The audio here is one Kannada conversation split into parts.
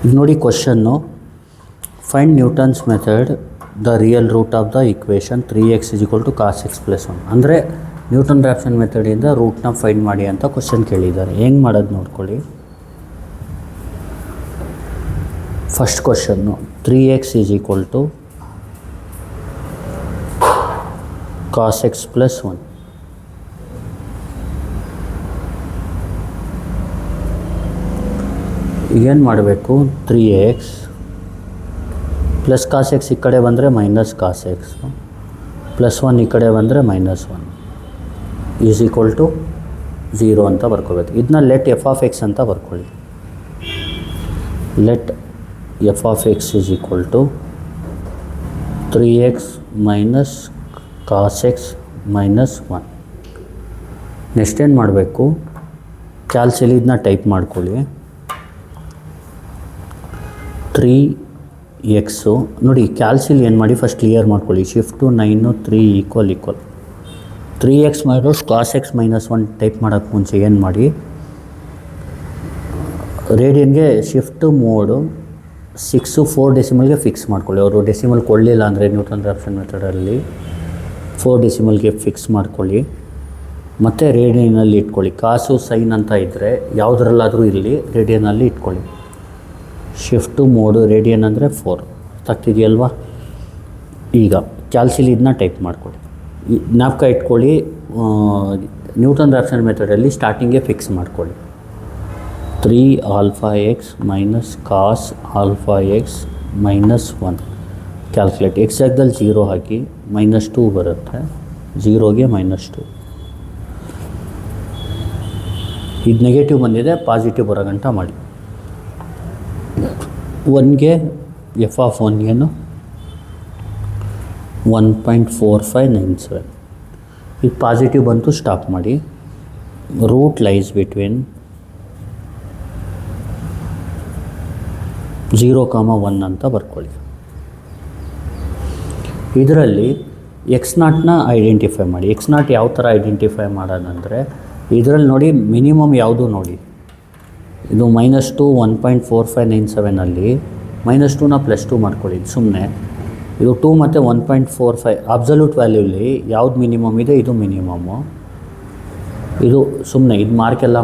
ಈಗ ನೋಡಿ ಕ್ವಶನ್ನು, find Newton's method the real root of the equation 3x = cos x + 1. ಅಂದರೆ ನ್ಯೂಟನ್ ರ್ಯಾಪ್ಸನ್ ಮೆಥಡಿಂದ ರೂಟ್ನ ಫೈಂಡ್ ಮಾಡಿ ಅಂತ ಕ್ವಶನ್ ಕೇಳಿದ್ದಾರೆ. ಹೆಂಗೆ ಮಾಡೋದು ನೋಡ್ಕೊಳ್ಳಿ. ಫಸ್ಟ್ ಕ್ವಶನ್ನು 3x = cos x + 1. ಈಗೇನು ಮಾಡಬೇಕು, 3x ಪ್ಲಸ್ ಕಾಸ್ ಎಕ್ಸ್ ಈ ಕಡೆ ಬಂದರೆ ಮೈನಸ್ ಕಾಸ್ ಎಕ್ಸ್ ಪ್ಲಸ್ 1 ಈ ಕಡೆ ಬಂದರೆ -1 = 0 ಅಂತ ಬರ್ಕೋಬೇಕು. ಇದನ್ನ ಲೆಟ್ ಎಫ್ ಆಫ್ ಎಕ್ಸ್ ಅಂತ ಬರ್ಕೊಳ್ಳಿ. Let F of X = 3x - cos x - 1. Next ಏನು ಮಾಡಬೇಕು, ಕ್ಯಾಲ್ಸಿಲಿ ಇದನ್ನ ಟೈಪ್ ಮಾಡ್ಕೊಳ್ಳಿ. 3x ನೋಡಿ, ಕ್ಯಾಲ್ಸಿಲ್ ಏನು ಮಾಡಿ ಫಸ್ಟ್ ಕ್ಲಿಯರ್ ಮಾಡ್ಕೊಳ್ಳಿ. Shift 9 3 = 3x - cos x - 1 type ಮಾಡೋಕ್ಕೆ ಮುಂಚೆ ಏನು ಮಾಡಿ, ರೇಡಿಯನ್ಗೆ ಶಿಫ್ಟು ಮೋಡು 6 4 ಡೆಸಿಮಲ್ಗೆ ಫಿಕ್ಸ್ ಮಾಡ್ಕೊಳ್ಳಿ. ಅವರು ಡೆಸಿಮಲ್ ಕೊಡಲಿಲ್ಲ ಅಂದರೆ ನ್ಯೂಟನ್ ರ್ಯಾಪ್ಸನ್ ಮೆಥಡಲ್ಲಿ 4 ಡೆಸಿಮಲ್ಗೆ ಫಿಕ್ಸ್ ಮಾಡ್ಕೊಳ್ಳಿ. ಮತ್ತು ರೇಡಿಯನಲ್ಲಿ ಇಟ್ಕೊಳ್ಳಿ. ಕಾಸು ಸೈನ್ ಅಂತ ಇದ್ದರೆ ಯಾವುದರಲ್ಲಾದರೂ ಇಲ್ಲಿ ರೇಡಿಯನಲ್ಲಿ ಇಟ್ಕೊಳ್ಳಿ. ಶಿಫ್ಟು ಮೋಡು ರೇಡಿಯನ್ ಅಂದರೆ 4. ಆಗ್ತಿದೆಯಲ್ವಾ? ಈಗ ಕ್ಯಾಲ್ಸಿಲಿ ಇದನ್ನ ಟೈಪ್ ಮಾಡ್ಕೊಳ್ಳಿ. ಜ್ಞಾಪಕ ಇಟ್ಕೊಳ್ಳಿ, ನ್ಯೂಟನ್ ರ್ಯಾಪ್ಸನ್ ಮೆಥಡಲ್ಲಿ ಸ್ಟಾರ್ಟಿಂಗ್ಗೆ ಫಿಕ್ಸ್ ಮಾಡ್ಕೊಳ್ಳಿ. 3αx - cos αx - 1 calculate. ಎಕ್ಸಾಕ್ಟಲ್ಲಿ 0 ಹಾಕಿ -2 ಬರುತ್ತೆ. 0ಗೆ -2. ಇದು ನೆಗೆಟಿವ್ ಬಂದಿದೆ, ಪಾಸಿಟಿವ್ ಬರೋ ಗಂಟ ಮಾಡಿ. 1ಗೆ ಎಫ್ ಆಫ್ 1 1.4597. ಇದು ಪಾಸಿಟಿವ್ ಬಂತು, ಸ್ಟಾಪ್ ಮಾಡಿ. ರೂಟ್ ಲೈಸ್ ಬಿಟ್ವೀನ್ 0, 1 ಅಂತ ಬರ್ಕೊಳ್ಳಿ. ಇದರಲ್ಲಿ x0ನ ಐಡೆಂಟಿಫೈ ಮಾಡಿ. x0 ಯಾವ ಥರ ಐಡೆಂಟಿಫೈ ಮಾಡೋದಂದರೆ, ಇದರಲ್ಲಿ ನೋಡಿ ಮಿನಿಮಮ್ ಯಾವುದು ನೋಡಿ. ಇದು -2 1.4597ಅಲ್ಲಿ -2ನ +2 ಮಾಡ್ಕೊಳ್ಳಿ. ಸುಮ್ಮನೆ ಇದು 2 ಮತ್ತು 1.45 ಅಬ್ಸಲ್ಯೂಟ್ ವ್ಯಾಲ್ಯೂಲಿ ಯಾವ್ದು ಮಿನಿಮಮ್ ಇದೆ, ಇದು ಮಿನಿಮಮ್ಮು. ಇದು ಸುಮ್ಮನೆ ಇದು ಮಾರ್ಕೆಲ್ಲ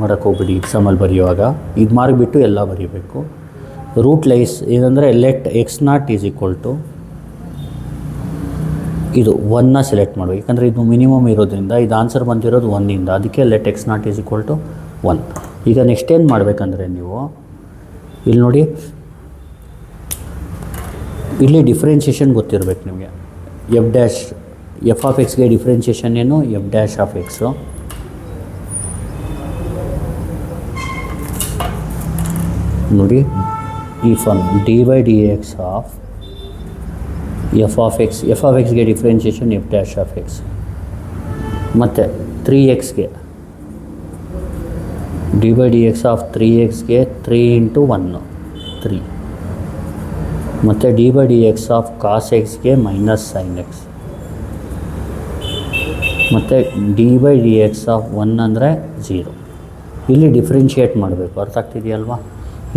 ಮಾಡೋಕ್ಕೆ ಹೋಗ್ಬಿಡಿ. ಎಕ್ಸಾಮಲ್ಲಿ ಬರೆಯುವಾಗ ಇದು ಮಾರ್ಕ್ ಬಿಟ್ಟು ಎಲ್ಲ ಬರೀಬೇಕು. ರೂಟ್ ಲೈಸ್ ಏನಂದರೆ ಲೆಟ್ x0 = ಇದು 1ನ ಸೆಲೆಕ್ಟ್ ಮಾಡಬೇಕು. ಯಾಕಂದರೆ ಇದು ಮಿನಿಮಮ್ ಇರೋದ್ರಿಂದ ಇದು ಆನ್ಸರ್ ಬಂದಿರೋದು 1ಇಂದ, ಅದಕ್ಕೆ ಲೆಟ್ x0 = 1. ಈಗ ನೆಕ್ಸ್ಟ್ ಏನು ಮಾಡಬೇಕಂದ್ರೆ, ನೀವು ಇಲ್ಲಿ ನೋಡಿ, ಇಲ್ಲಿ ಡಿಫ್ರೆನ್ಷಿಯೇಷನ್ ಗೊತ್ತಿರಬೇಕು ನಿಮಗೆ. ಎಫ್ ಆಫ್ ಎಕ್ಸ್ಗೆ ಡಿಫ್ರೆನ್ಷಿಯೇಷನ್ ಏನು, f' ನೋಡಿ, ಈ form dy/dx of F of ಎಕ್ಸ್ಗೆ ಡಿಫ್ರೆನ್ಷಿಯೇಷನ್ f' ಮತ್ತು 3xಗೆ dy/dx ಆಫ್ 3xಗೆ 3 × 1 3, ಮತ್ತು dy/dx of cos xಗೆ -sin x, ಮತ್ತು dy/dx ಆಫ್ 1 ಅಂದರೆ 0. ಇಲ್ಲಿ ಡಿಫ್ರೆನ್ಷಿಯೇಟ್ ಮಾಡಬೇಕು. ಅರ್ಥ ಆಗ್ತಿದೆಯಲ್ವಾ?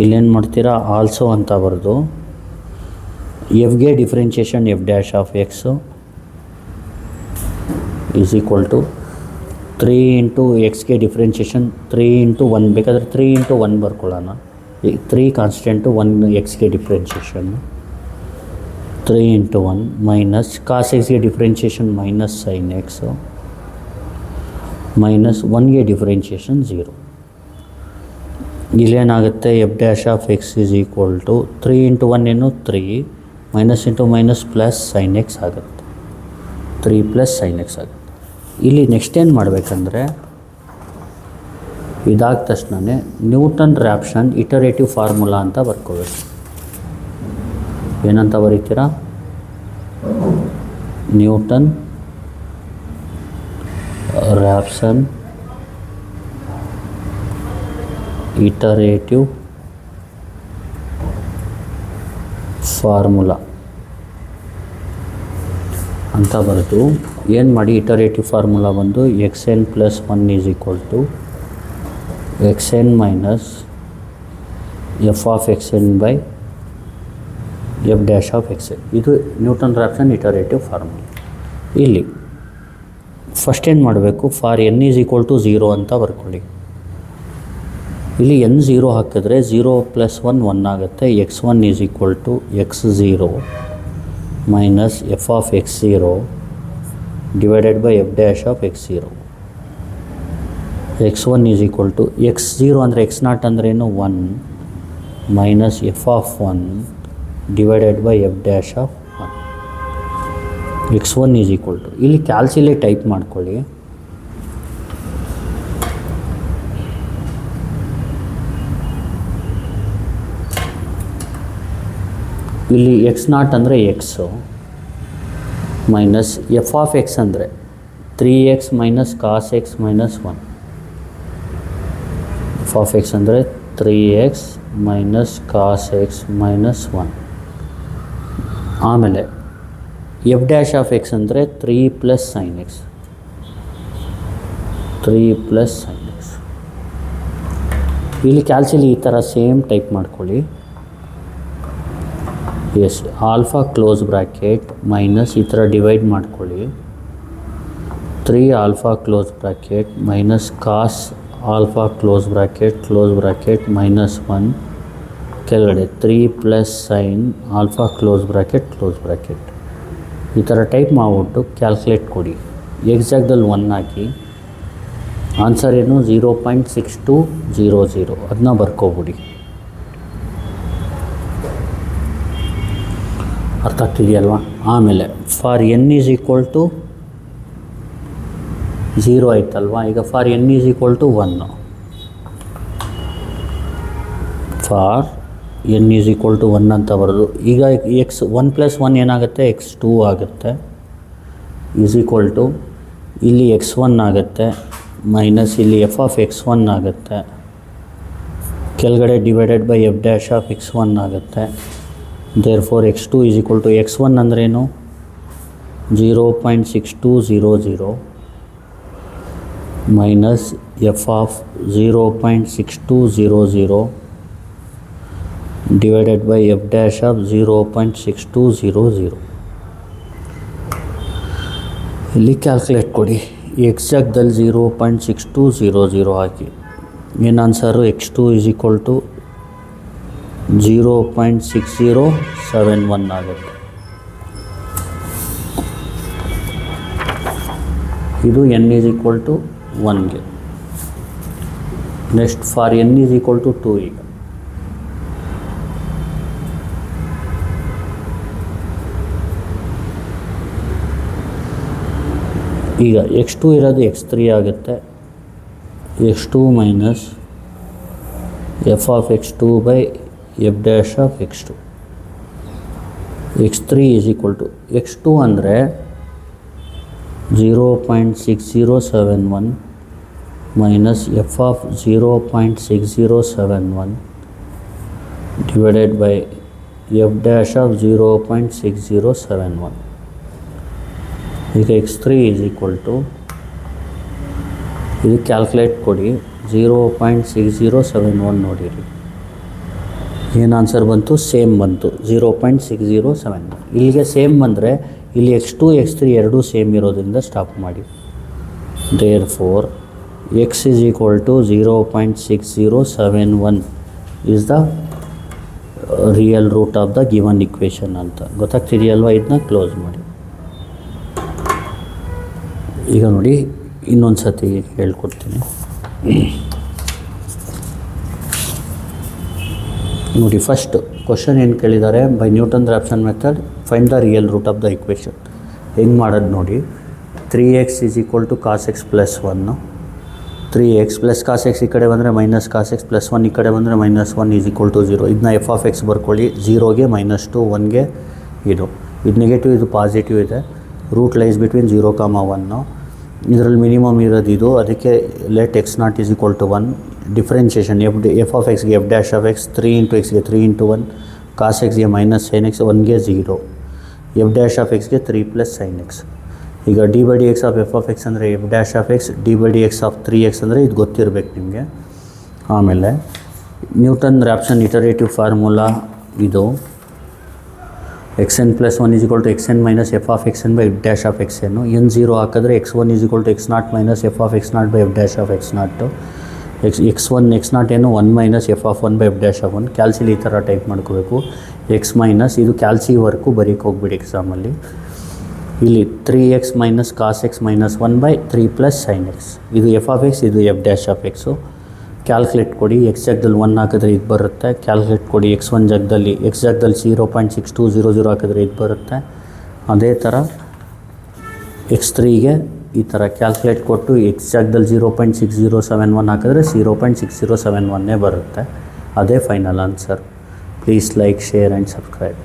ಇಲ್ಲೇನು ಮಾಡ್ತೀರಾ, ಆಲ್ಸೋ ಅಂತ ಬರೆದು ಎಫ್ಗೆ ಡಿಫ್ರೆನ್ಷಿಯೇಷನ್ f' ಆಫ್ x = 3 × xಗೆ ಡಿಫ್ರೆನ್ಷಿಯೇಷನ್ 3 × 1, ಬೇಕಾದರೆ 3 × 1 ಬರ್ಕೊಳ್ಳೋಣ. 3 ಕಾನ್ಸ್ಟೆಂಟು, 1 xಗೆ ಡಿಫ್ರೆನ್ಷಿಯೇಷನ್ 3 × 1 - cos xಗೆ ಡಿಫ್ರೆನ್ಷಿಯೇಷನ್ -sin x -1ಗೆ ಡಿಫ್ರೆನ್ಷಿಯೇಷನ್ 0. ಇಲ್ಲೇನಾಗುತ್ತೆ, f' ಆಫ್ x = 3 × 1 ಏನು 3 -× +sin x ಆಗುತ್ತೆ. 3 + sin x ಆಗುತ್ತೆ. ಇಲ್ಲಿ ನೆಕ್ಸ್ಟ್ ಏನು ಮಾಡಬೇಕಂದ್ರೆ, ಇದಾದ ತಕ್ಷಣವೇ ನ್ಯೂಟನ್ ರ್ಯಾಪ್ಸನ್ ಇಟರೇಟಿವ್ ಫಾರ್ಮುಲಾ ಅಂತ ಬರ್ಕೋಬೇಕು. ಏನಂತ ಬರೀತೀರಾ, ನ್ಯೂಟನ್ ರ್ಯಾಪ್ಸನ್ ಇಟರೇಟಿವ್ ಫಾರ್ಮುಲಾ ಅಂತ ಬರೆದು ಏನು ಮಾಡಿ, ಇಟರೇಟಿವ್ ಫಾರ್ಮುಲಾ ಬಂದು xn + 1 = xn - f of x n by F dash of x n. ಇದು ನ್ಯೂಟನ್ ರಾಪ್ಸನ್ ಇಟರೇಟಿವ್ ಫಾರ್ಮುಲಾ. ಇಲ್ಲಿ ಫಸ್ಟ್ ಏನು ಮಾಡಬೇಕು, for n is equal to 0 ಅಂತ ಬರ್ಕೊಳ್ಳಿ. ಇಲ್ಲಿ ಎನ್ 0 ಹಾಕಿದ್ರೆ 0 + 1 1 ಆಗುತ್ತೆ. x1 is equal to x0 minus F of x0 divided by F dash of x0. x1 is equal to x0 ಅಂದರೆ x0 ಅಂದ್ರೇನು 1 minus F of 1 divided by F dash of 1. x1 is equal to, ಇಲ್ಲಿ ಕ್ಯಾಲ್ಸಿಲೇ ಟೈಪ್ ಮಾಡ್ಕೊಳ್ಳಿ. ಇಲ್ಲಿ x0 ಅಂದರೆ x minus F of X ಅಂದರೆ 3x minus cos x minus 1. F of X ಅಂದರೆ 3x minus cos x minus 1. ಆಮೇಲೆ ಎಫ್ ಡ್ಯಾಶ್ ಆಫ್ ಎಕ್ಸ್ ಅಂದರೆ 3 + sin x, 3 + sin x. ಇಲ್ಲಿ ಕ್ಯಾಲ್ಸಿಲಿ ಈ ಥರ ಸೇಮ್ ಟೈಪ್ ಮಾಡ್ಕೊಳ್ಳಿ. Yes, alpha close bracket minus ಈ ಥರ ಡಿವೈಡ್ ಮಾಡ್ಕೊಳ್ಳಿ. 3 alpha close bracket minus cos alpha close bracket minus 1 ಕೆಳಗಡೆ 3 + sin ಆಲ್ಫಾ ಕ್ಲೋಸ್ ಬ್ರ್ಯಾಕೆಟ್. ಈ ಥರ ಟೈಪ್ ಮಾಡಿಬಿಟ್ಟು ಕ್ಯಾಲ್ಕುಲೇಟ್ ಕೊಡಿ. ಎಕ್ಸಾಕ್ಟ್ದಲ್ಲಿ 1 ಹಾಕಿ. ಆನ್ಸರ್ ಏನು 0.6200. ಅದನ್ನ ಬರ್ಕೊಬಿಡಿ. ಅರ್ಥ ಆಗ್ತಿದೆಯಲ್ವಾ? ಆಮೇಲೆ for n is equal to 0 ಆಯ್ತಲ್ವಾ. ಈಗ for n is equal to 1, for n is equal to 1 ಅಂತ ಬರೋದು. ಈಗ x1 + 1 ಏನಾಗುತ್ತೆ, x2 ಆಗುತ್ತೆ. ಈಸ್ ಈಕ್ವಲ್ ಟು ಇಲ್ಲಿ x1 ಆಗುತ್ತೆ ಮೈನಸ್ ಇಲ್ಲಿ ಎಫ್ ಆಫ್ x1 ಆಗುತ್ತೆ. ಕೆಳಗಡೆ divided by F dash of x1 ಆಗುತ್ತೆ. therefore x2 is equal to x1 ಅಂದ್ರೇನು 0.6200 minus F of 0.6200 divided by F dash of 0.6200. ಇಲ್ಲಿ ಕ್ಯಾಲ್ಕುಲೇಟ್ ಕೊಡಿ. ಎಕ್ಸಾಕ್ಟ್ದಲ್ಲಿ 0.6200 ಹಾಕಿ. ಏನು answer x2 is equal to 0.6071 ಆಗುತ್ತೆ. ಇದು n ಈಸ್ ಈಕ್ವಲ್ ಟು 1ಗೆ. Next for n is equal to 2. ಈಗ x2 ಇರೋದು x3 ಆಗುತ್ತೆ. x2 minus F of x2 by F dash of x2. x3 is equal to x2 ಅಂದರೆ 0.6071 minus F of 0.6071 divided by F dash of 0.6071. ಈಗ x3 ಈಸ್ ಈಕ್ವಲ್ ಟು, ಇದು ಕ್ಯಾಲ್ಕುಲೇಟ್ ಕೊಡಿ. 0.6071 ನೋಡಿರಿ, ಏನು ಆನ್ಸರ್ ಬಂತು, ಸೇಮ್ ಬಂತು 0.6071. ಇಲ್ಲಿಗೆ ಸೇಮ್ ಬಂದರೆ ಇಲ್ಲಿ x2 x3 ಎರಡೂ ಸೇಮ್ ಇರೋದ್ರಿಂದ ಸ್ಟಾಪ್ ಮಾಡಿ. therefore x is equal to 0.6071 is the real root of the given equation ಅಂತ. ಗೊತ್ತಾಗ್ತಿದೆಯಲ್ವ? ಇದನ್ನ ಕ್ಲೋಸ್ ಮಾಡಿ. ಈಗ ನೋಡಿ, ಇನ್ನೊಂದು ಸತಿ ಹೇಳ್ಕೊಡ್ತೀನಿ ನೋಡಿ. ಫಸ್ಟ್ ಕ್ವಶನ್ ಏನು ಕೇಳಿದ್ದಾರೆ, by Newton Raphson method find the real root of the equation. ಹೆಂಗೆ ಮಾಡೋದು ನೋಡಿ. 3x is equal to cos X plus 1, 3x plus cos X ಈ ಕಡೆ ಬಂದರೆ ಮೈನಸ್ ಕಾಸ್ ಎಕ್ಸ್ ಪ್ಲಸ್ 1 ಈ ಕಡೆ ಬಂದರೆ -1 ಈಸ್ ಈಕ್ವಲ್ ಟು 0. ಇದನ್ನ ಎಫ್ ಆಫ್ ಎಕ್ಸ್ ಬರ್ಕೊಳ್ಳಿ. 0ಗೆ -2, 1ಗೆ ಇದು ನೆಗೆಟಿವ್, ಇದು ಪಾಸಿಟಿವ್ ಇದೆ. Root lies between 0, 1. ಇದರಲ್ಲಿ ಮಿನಿಮಮ್ ಇರೋದು ಇದು. ಅದಕ್ಕೆ let x0 is equal to 1. Differentiation F of ಎಕ್ಸ್ಗೆ ಎಫ್ ಡ್ಯಾಶ್ ಆಫ್ ಎಕ್ಸ್ 3 × ಎಕ್ಸ್ಗೆ 3 × 1, ಕಾಸ್ ಎಕ್ಸ್ಗೆ ಮೈನಸ್ ಸೈನ್ ಎಕ್ಸ್, 1ಗೆ 0, ಎಫ್ ಡ್ಯಾಶ್ ಆಫ್ ಎಕ್ಸ್ಗೆ 3 + sin x. ಈಗ D by D X of F of X ಅಂದರೆ F dash of X, D by D X of 3x ಅಂದರೆ ಇದು ಗೊತ್ತಿರಬೇಕು ನಿಮಗೆ. ಆಮೇಲೆ ನ್ಯೂಟನ್ ರ್ಯಾಪ್ಸನ್ ಇಟರೇಟಿವ್ ಫಾರ್ಮುಲಾ ಇದು xn + 1 = xn - f of xn by f dash of xn. n 0 ಹಾಕಿದ್ರೆ x1 = x0 - f of x0 by f dash of x0. x1 x0 ಏನು 1 - f of 1 by f dash of 1. ಕ್ಯಾಲ್ಸಿಲಿ ಈ ಥರ ಟೈಪ್ ಮಾಡ್ಕೋಬೇಕು. x ಮೈನಸ್ ಇದು ಕ್ಯಾಲ್ಸಿ ವರ್ಕು ಬರೀಕ್ಕೆ ಹೋಗ್ಬಿಡಿ ಎಕ್ಸಾಮಲ್ಲಿ. ಇಲ್ಲಿ 3x - cos x - 1 by 3 + sin x. ಇದು f of x, ಇದು f dash of x. Calculate ಕೊಡಿ. x ಜಾಗದಲ್ಲಿ 1 ಹಾಕಿದ್ರೆ ಇದು ಬರುತ್ತೆ. ಕ್ಯಾಲ್ಕುಲೇಟ್ ಕೊಡಿ. x1 ಜಾಗದಲ್ಲಿ x ಜಾಗದಲ್ಲಿ 0.6200 ಹಾಕಿದ್ರೆ ಇದು ಬರುತ್ತೆ. ಅದೇ ಥರ x3ಗೆ ಈ ಥರ ಕ್ಯಾಲ್ಕುಲೇಟ್ ಕೊಟ್ಟು x ಜಾಗದಲ್ಲಿ 0.6071 ಹಾಕಿದ್ರೆ 0.6071 ಬರುತ್ತೆ. ಅದೇ final answer. Please like, share and subscribe.